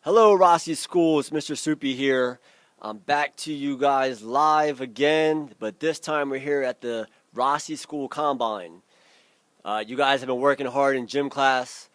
Hello, Rossi School. It's Mr. Soupy here. I'm back to you guys live again, but this time we're here at the Rossi School Combine. You guys have been working hard in gym class,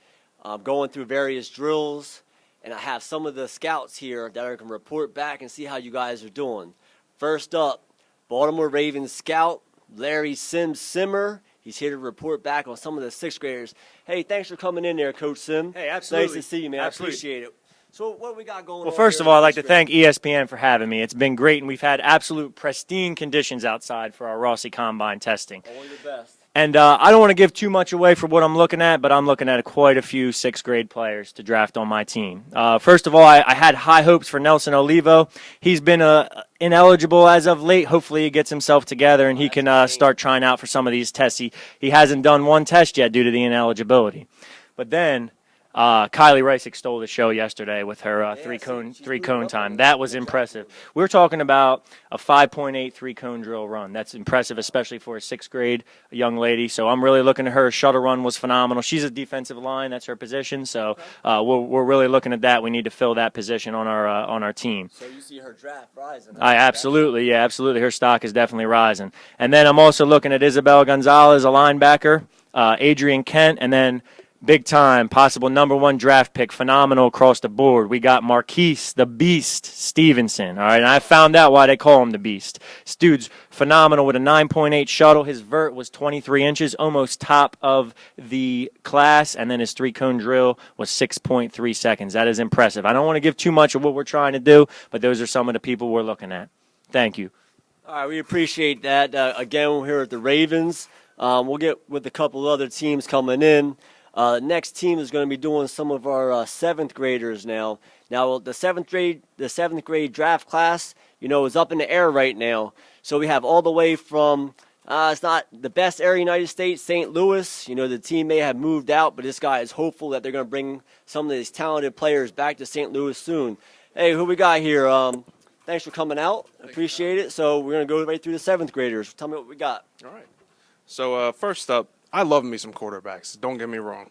going through various drills, and I have some of the scouts here that are going to report back and see how you guys are doing. First up, Baltimore Ravens scout Larry Simmer. He's here to report back on some of the sixth graders. Hey, thanks for coming in there, Coach Sim. Hey, absolutely. Nice to see you, man. Absolutely. I appreciate it. So what do we got going on? Well, first here of all, I'd in like to sixth thank grade? ESPN for having me. It's been great, and we've had absolute pristine conditions outside for our Rossi Combine testing. Only the best. And I don't want to give too much away for what I'm looking at, but I'm looking at quite a few sixth grade players to draft on my team. First of all, I had high hopes for Nelson Olivo. He's been ineligible as of late. Hopefully he gets himself together and he can start trying out for some of these tests. He hasn't done one test yet due to the ineligibility. But then Kylie Rice stole the show yesterday with her three cone time. That was impressive. We're talking about a 5.8 3-cone drill run. That's impressive, especially for a sixth grade young lady. So I'm really looking at her. Shuttle run was phenomenal. She's a defensive line. That's her position. So we're really looking at that. We need to fill that position on our team. So you see her draft rising. Absolutely. Her stock is definitely rising. And then I'm also looking at Isabel Gonzalez, a linebacker, Adrian Kent, and then big time, possible #1 draft pick, phenomenal across the board. We got Marquise, the Beast, Stevenson. All right, and I found out why they call him the Beast. This dude's phenomenal with a 9.8 shuttle. His vert was 23 inches, almost top of the class, and then his 3-cone drill was 6.3 seconds. That is impressive. I don't want to give too much of what we're trying to do, but those are some of the people we're looking at. Thank you. All right, we appreciate that. Again, we're here at the Ravens. We'll get with a couple of other teams coming in. Next team is going to be doing some of our seventh graders now. Now the seventh grade draft class, is up in the air right now. So we have all the way from it's not the best area in the United States, St. Louis. The team may have moved out, but this guy is hopeful that they're going to bring some of these talented players back to St. Louis soon. Hey, who we got here? Thanks for coming out. Appreciate it. So we're going to go right through the seventh graders. Tell me what we got. All right. So first up, I love me some quarterbacks. Don't get me wrong.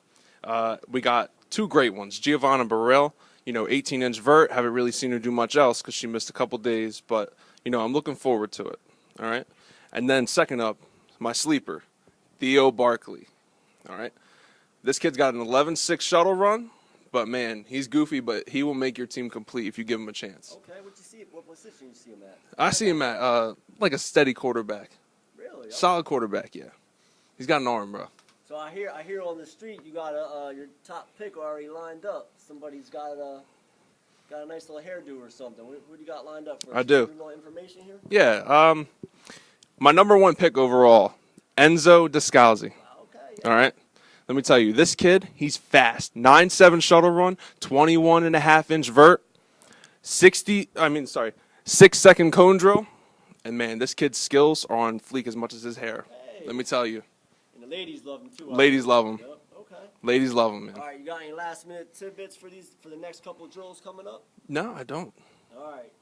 We got two great ones. Giovanna Burrell, 18-inch vert. Haven't really seen her do much else because she missed a couple days. But, I'm looking forward to it. All right. And then second up, my sleeper, Theo Barkley. All right. This kid's got an 11.6 shuttle run. But, man, he's goofy, but he will make your team complete if you give him a chance. Okay. What position you see him at? I see him at like a steady quarterback. Really? Solid quarterback, yeah. He's got an arm, bro. So I hear on the street you got your top pick already lined up. Somebody's got a nice little hairdo or something. What do you got lined up for us? I do. A little information here? Yeah. My #1 pick overall, Enzo Descalzi. Okay. All right. Let me tell you, this kid, he's fast. 9.7 shuttle run, 21.5-inch vert, 6-second cone drill. And, man, this kid's skills are on fleek as much as his hair. Hey. Let me tell you. And the ladies love him, too. Ladies love him. Yep. Okay. Ladies love him, man. All right, you got any last-minute tidbits for the next couple of drills coming up? No, I don't. All right.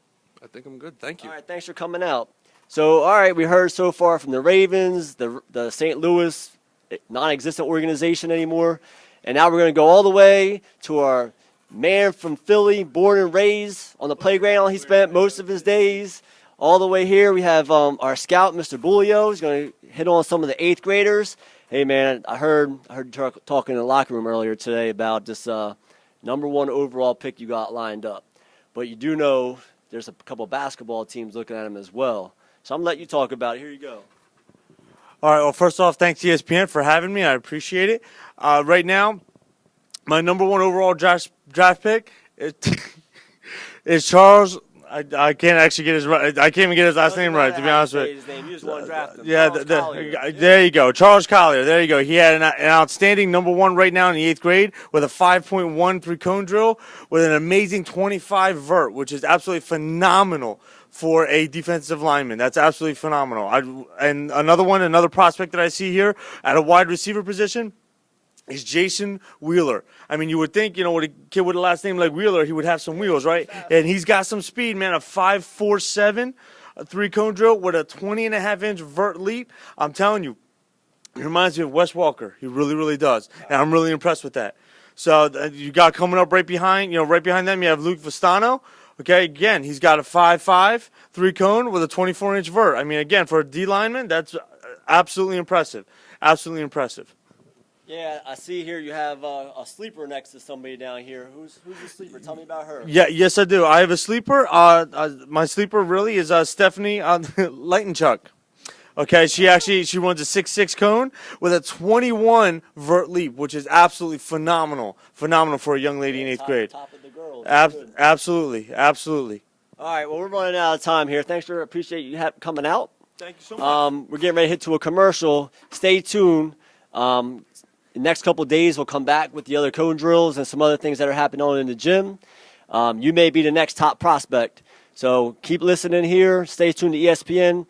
I think I'm good. Thank you. All right, thanks for coming out. So, all right, we heard so far from the Ravens, the St. Louis non-existent organization anymore, and now we're going to go all the way to our man from Philly, born and raised on the playground. He spent most of his days. All the way here, we have our scout, Mr. Bulio. He's going to hit on some of the 8th graders. Hey, man, I heard talking in the locker room earlier today about this #1 overall pick you got lined up. But you do know there's a couple basketball teams looking at him as well. So I'm going to let you talk about it. Here you go. All right, well, first off, thanks ESPN for having me. I appreciate it. Right now, my #1 overall draft pick is Charles. I can't actually get I can't even get his last name right, to be honest with you. You just want to draft him. Yeah, there you go. Charles Collier. There you go. He had an outstanding #1 right now in the 8th grade with a 5.1 3-cone drill with an amazing 25 vert, which is absolutely phenomenal for a defensive lineman. That's absolutely phenomenal. And another prospect that I see here at a wide receiver position is Jason Wheeler. I mean, you would think, with a kid with a last name like Wheeler, he would have some wheels, right? And he's got some speed, man. A 5.47 3-cone drill with a 20.5-inch vert leap. I'm telling you, he reminds me of Wes Walker. He really, really does. And I'm really impressed with that. So you got coming up right behind, right behind them, you have Luke Vistano. Okay, again, he's got a 5.5 3-cone with a 24-inch vert. I mean, again, for a D lineman, that's absolutely impressive. Absolutely impressive. Yeah, I see here you have a sleeper next to somebody down here. Who's the sleeper? Tell me about her. Yeah, yes, I do. I have a sleeper. My sleeper really is Stephanie Leitenchuk. Okay, she runs a 6.6 cone with a 21 vert leap, which is absolutely phenomenal. Phenomenal for a young lady in 8th grade. Top of the girls. Absolutely. All right, well, we're running out of time here. Appreciate you coming out. Thank you so much. We're getting ready to hit to a commercial. Stay tuned. The next couple of days, we'll come back with the other cone drills and some other things that are happening on in the gym. You may be the next top prospect. So keep listening here. Stay tuned to ESPN.